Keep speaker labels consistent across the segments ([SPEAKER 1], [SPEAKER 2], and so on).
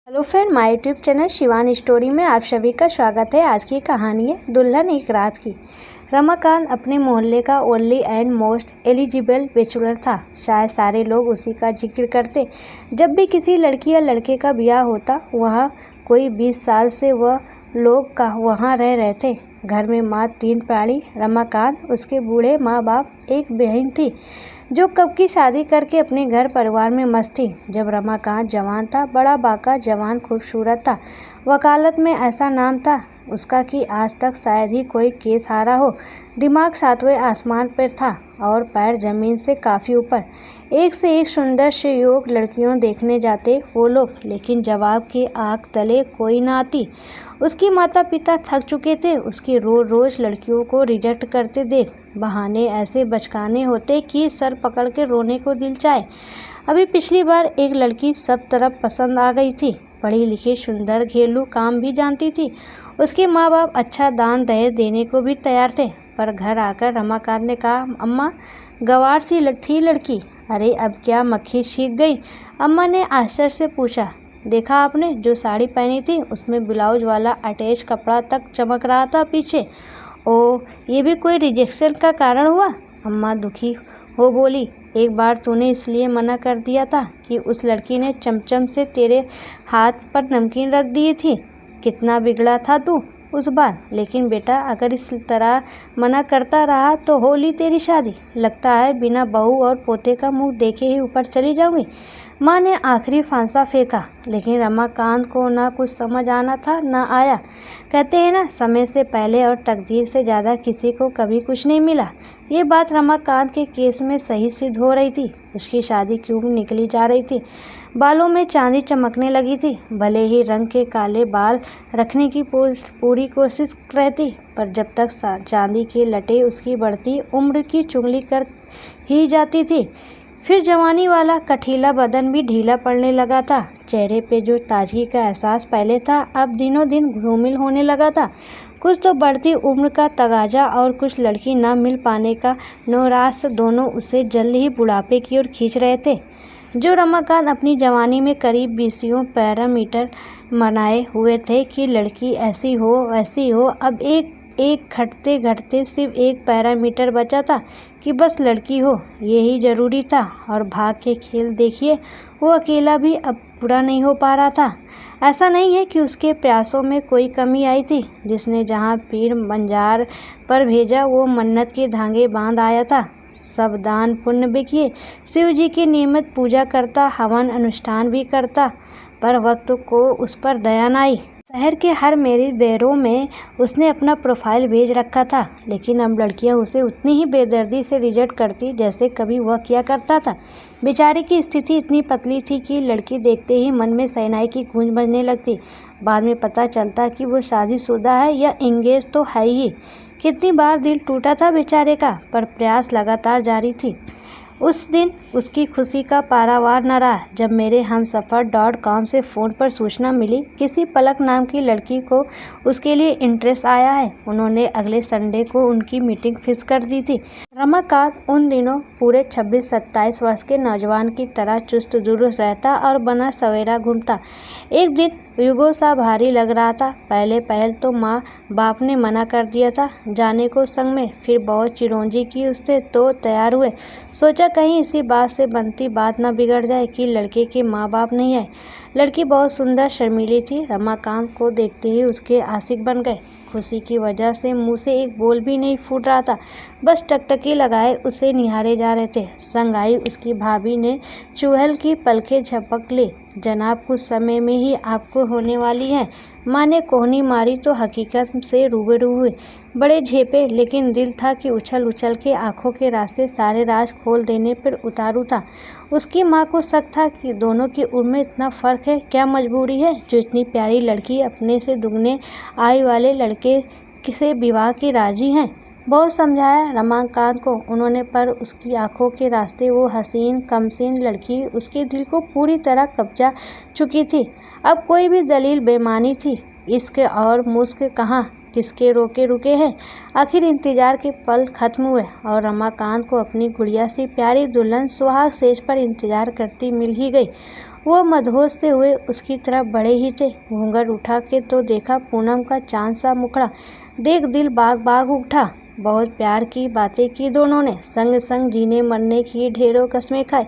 [SPEAKER 1] Hello friend, my YouTube channel Shivani story में आप सभी का स्वागत है। आज की कहानी है दुल्हन एक रात की। रमाकांत अपने मोहल्ले का only and most eligible bachelor था। शायद सारे लोग उसी का जिक्र करते जब भी किसी लड़की या लड़के का ब्याह होता। वहाँ कोई 20 साल से वह लोग का वहाँ रह रहे थे। घर में माँ, 3 प्राणी, रमाकांत, उसके बूढ़े माँ बाप, एक बहन थी जो कब की शादी करके अपने घर परिवार में मस्त थी। जब रमाकांत जवान था, बड़ा बाका, जवान, खूबसूरत था। वकालत में ऐसा नाम था उसका कि आज तक शायद ही कोई केस हारा हो। दिमाग 7वें आसमान पर था और पैर जमीन से काफ़ी ऊपर। एक से एक सुंदर से योग लड़कियों देखने जाते वो लोग, लेकिन जवाब की आँख तले कोई ना आती। उसके माता पिता थक चुके थे उसकी रोज़ लड़कियों को रिजेक्ट करते देख। बहाने ऐसे बचकाने होते कि सर पकड़ के रोने को दिल चाहे। अभी पिछली बार एक लड़की सब तरफ पसंद आ गई थी। पढ़ी लिखी, सुंदर, घरेलू काम भी जानती थी। उसके माँ बाप अच्छा दान दहेज देने को भी तैयार थे। पर घर आकर रमाकांत ने कहा, अम्मा, गंवार सी थी लड़की। अरे अब क्या मक्खी सीख गई? अम्मा ने आश्चर्य से पूछा। देखा आपने, जो साड़ी पहनी थी उसमें ब्लाउज वाला अटैच कपड़ा तक चमक रहा था पीछे। ओह, ये भी कोई रिजेक्शन का कारण हुआ? अम्मा दुखी हो बोली। एक बार तूने इसलिए मना कर दिया था कि उस लड़की ने चमचम से तेरे हाथ पर नमकीन रख दिए थी। कितना बिगड़ा था तू उस बार। लेकिन बेटा, अगर इस तरह मना करता रहा तो होली तेरी शादी। लगता है बिना बहू और पोते का मुंह देखे ही ऊपर चली जाऊंगी। माँ ने आखिरी फांसा फेंका, लेकिन रमाकांत को ना कुछ समझ आना था ना आया। कहते हैं ना, समय से पहले और तकदीर से ज़्यादा किसी को कभी कुछ नहीं मिला। ये बात रमाकांत के केस में सही सिद्ध हो रही थी। उसकी शादी क्यों निकली जा रही थी। बालों में चांदी चमकने लगी थी। भले ही रंग के काले बाल रखने की पूरी कोशिश रहती, पर जब तक चांदी की लटें उसकी बढ़ती उम्र की चुगली कर ही जाती थी। फिर जवानी वाला कठीला बदन भी ढीला पड़ने लगा था। चेहरे पे जो ताजगी का एहसास पहले था, अब दिनों दिन धूमिल होने लगा था। कुछ तो बढ़ती उम्र का तगाजा और कुछ लड़की ना मिल पाने का नौरास, दोनों उसे जल्द ही बुढ़ापे की ओर खींच रहे थे। जो रमाकांत अपनी जवानी में करीब 20 पैरामीटर मनाए हुए थे कि लड़की ऐसी हो वैसी हो, अब एक घटते घटते सिर्फ एक पैरामीटर बचा था कि बस लड़की हो, यही ज़रूरी था। और भाग के खेल देखिए, वो अकेला भी अब पूरा नहीं हो पा रहा था। ऐसा नहीं है कि उसके प्रयासों में कोई कमी आई थी। जिसने जहाँ पीर बंजार पर भेजा वो मन्नत के धागे बांध आया था। सब दान पुण्य भी किए, शिव जी की नियमित पूजा करता, हवन अनुष्ठान भी करता, पर वक्त को उस पर दया न आई। शहर के हर मेरिट ब्यूरो में उसने अपना प्रोफाइल भेज रखा था, लेकिन अब लड़कियां उसे उतनी ही बेदर्दी से रिजेक्ट करती जैसे कभी वह किया करता था। बेचारी की स्थिति इतनी पतली थी कि लड़की देखते ही मन में शहनाई की गूंज बजने लगती। बाद में पता चलता कि वो शादीशुदा है या एंगेज तो है ही। कितनी बार दिल टूटा था बेचारे का, पर प्रयास लगातार जारी थी। उस दिन उसकी खुशी का पारावार न रहा जब मेरे हमसफर.com से फ़ोन पर सूचना मिली, किसी पलक नाम की लड़की को उसके लिए इंटरेस्ट आया है। उन्होंने अगले संडे को उनकी मीटिंग फिक्स कर दी थी। रमाकांत उन दिनों पूरे 26-27 वर्ष के नौजवान की तरह चुस्त दुरुस्त रहता और बना सवेरा घूमता। एक दिन युगों सा भारी लग रहा था। पहल तो माँ बाप ने मना कर दिया था जाने को संग में, फिर बहुत चिरौंजी की उससे तो तैयार हुए। सोचा कहीं इसी बात से बनती बात ना बिगड़ जाए कि लड़के के माँ बाप नहीं आए। लड़की बहुत सुंदर शर्मीली थी। रमाकांत को देखते ही उसके आशिक बन गए। खुशी की वजह से मुंह से एक बोल भी नहीं फूट रहा था, बस टकटकी लगाए उसे निहारे जा रहे थे। संग आई उसकी भाभी ने चूहल की पलकें झपक ली। जनाब, कुछ समय में ही आपको होने वाली है। माँ ने कोहनी मारी तो हकीकत से रूबरू हुए। बड़े झेपे, लेकिन दिल था कि उछल उछल के आंखों के रास्ते सारे राज खोल देने पर उतारू था। उसकी माँ को शक था कि दोनों की उम्र में इतना फ़र्क है। क्या मजबूरी है जो इतनी प्यारी लड़की अपने से दुगने आयु वाले लड़के से विवाह की राजी हैं। बहुत समझाया रमाकांत को उन्होंने, पर उसकी आंखों के रास्ते वो हसीन कमसीन लड़की उसके दिल को पूरी तरह कब्जा चुकी थी। अब कोई भी दलील बेमानी थी। इश्क और मुश्क कहाँ किसके रोके रुके हैं। आखिर इंतजार के पल खत्म हुए और रमाकांत को अपनी गुड़िया सी प्यारी दुल्हन सुहाग सेज पर इंतजार करती मिल ही गई। वह मदहोश से हुए उसकी तरफ बढ़े ही थे। घूंघट उठा के तो देखा पूनम का चांद सा मुखड़ा देख दिल बाग बाग उठा। बहुत प्यार की बातें की दोनों ने, संग संग जीने मरने की ढेरों कस्में खाई।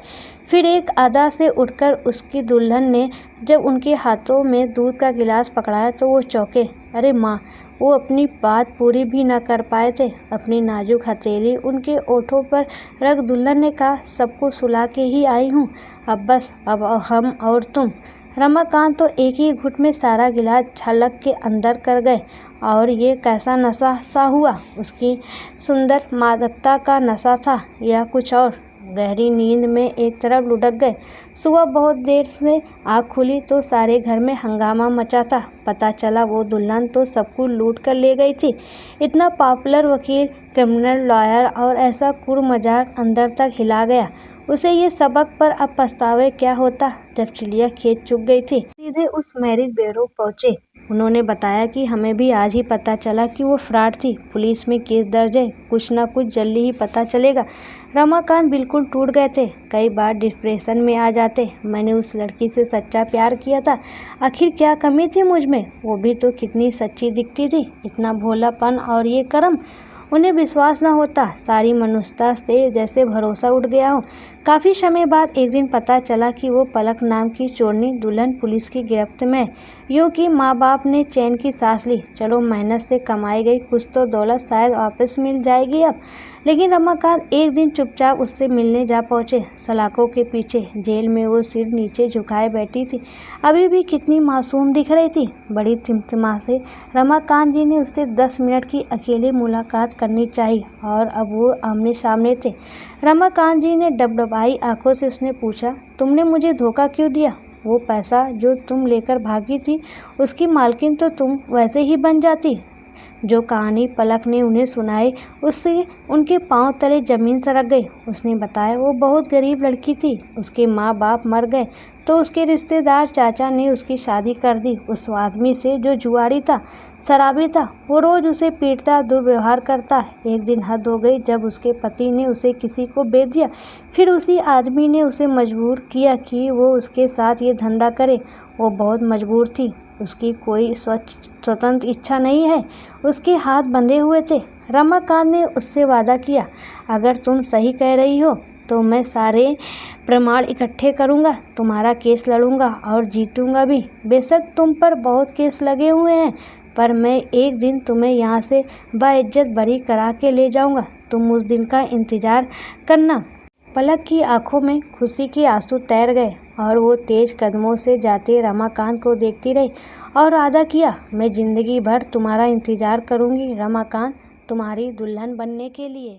[SPEAKER 1] फिर एक अदा से उठकर उसकी दुल्हन ने जब उनके हाथों में दूध का गिलास पकड़ाया तो वो चौंके। अरे माँ! वो अपनी बात पूरी भी न कर पाए थे। अपनी नाजुक हथेली उनके ओठों पर रख दुल्हन ने कहा, सबको सुला के ही आई हूँ, अब बस अब हम और तुम। रमाकांत तो एक ही घुट में सारा गिलास छलक के अंदर कर गए। और ये कैसा नशा सा हुआ? उसकी सुंदर मादकता का नशा था या कुछ और? गहरी नींद में एक तरफ लुढ़क गए। सुबह बहुत देर से आँख खुली तो सारे घर में हंगामा मचा था। पता चला वो दुल्हन तो सबको लूट कर ले गई थी। इतना पॉपुलर वकील, क्रिमिनल लॉयर और ऐसा कुर मजाक अंदर तक हिला गया उसे ये सबक। पर अब पछतावे क्या होता जब चिड़िया खेत चुग गई थी। सीधे उस मैरिज ब्यूरो पहुंचे। उन्होंने बताया कि हमें भी आज ही पता चला कि वो फ्रॉड थी। पुलिस में केस दर्ज है, कुछ ना कुछ जल्दी ही पता चलेगा। रमाकांत बिल्कुल टूट गए थे। कई बार डिप्रेशन में आ जाते। मैंने उस लड़की से सच्चा प्यार किया था, आखिर क्या कमी थी मुझ में? वो भी तो कितनी सच्ची दिखती थी, इतना भोलापन और ये कर्म। उन्हें विश्वास न होता। सारी मनुष्यता से जैसे भरोसा उठ गया हो। काफ़ी समय बाद एक दिन पता चला कि वो पलक नाम की चोरनी दुल्हन पुलिस की गिरफ्त में। यूँ कि माँ बाप ने चैन की सांस ली। चलो मेहनत से कमाई गई कुछ तो दौलत शायद वापस मिल जाएगी अब। लेकिन रमाकांत एक दिन चुपचाप उससे मिलने जा पहुँचे। सलाखों के पीछे जेल में वो सिर नीचे झुकाए बैठी थी। अभी भी कितनी मासूम दिख रही थी। बड़ी तिमतिमा से रमाकांत जी ने उससे 10 मिनट की अकेली मुलाकात करनी चाहिए और अब वो आमने सामने थे। रमाकांत जी ने डबडबाई आंखों से उसने पूछा, तुमने मुझे धोखा क्यों दिया? वो पैसा जो तुम लेकर भागी थी उसकी मालकिन तो तुम वैसे ही बन जाती। जो कहानी पलक ने उन्हें सुनाई उससे उनके पांव तले जमीन सरक गई। उसने बताया वो बहुत गरीब लड़की थी, उसके माँ बाप मर गए तो उसके रिश्तेदार चाचा ने उसकी शादी कर दी उस आदमी से जो जुआरी था, शराबी था। वो रोज़ उसे पीटता, दुर्व्यवहार करता। एक दिन हद हो गई जब उसके पति ने उसे किसी को बेच दिया। फिर उसी आदमी ने उसे मजबूर किया कि वो उसके साथ ये धंधा करे। वो बहुत मजबूर थी, उसकी कोई स्वतंत्र इच्छा नहीं है, उसके हाथ बंधे हुए थे। रमाकांत ने उससे वादा किया, अगर तुम सही कह रही हो तो मैं सारे प्रमाण इकट्ठे करूंगा, तुम्हारा केस लड़ूंगा और जीतूंगा भी। बेशक तुम पर बहुत केस लगे हुए हैं, पर मैं एक दिन तुम्हें यहाँ से बाइज्जत बरी करा के ले जाऊंगा। तुम उस दिन का इंतज़ार करना। पलक की आंखों में खुशी के आंसू तैर गए और वो तेज कदमों से जाते रमाकांत को देखती रही और वादा किया, मैं ज़िंदगी भर तुम्हारा इंतज़ार करूंगी रमाकांत, तुम्हारी दुल्हन बनने के लिए।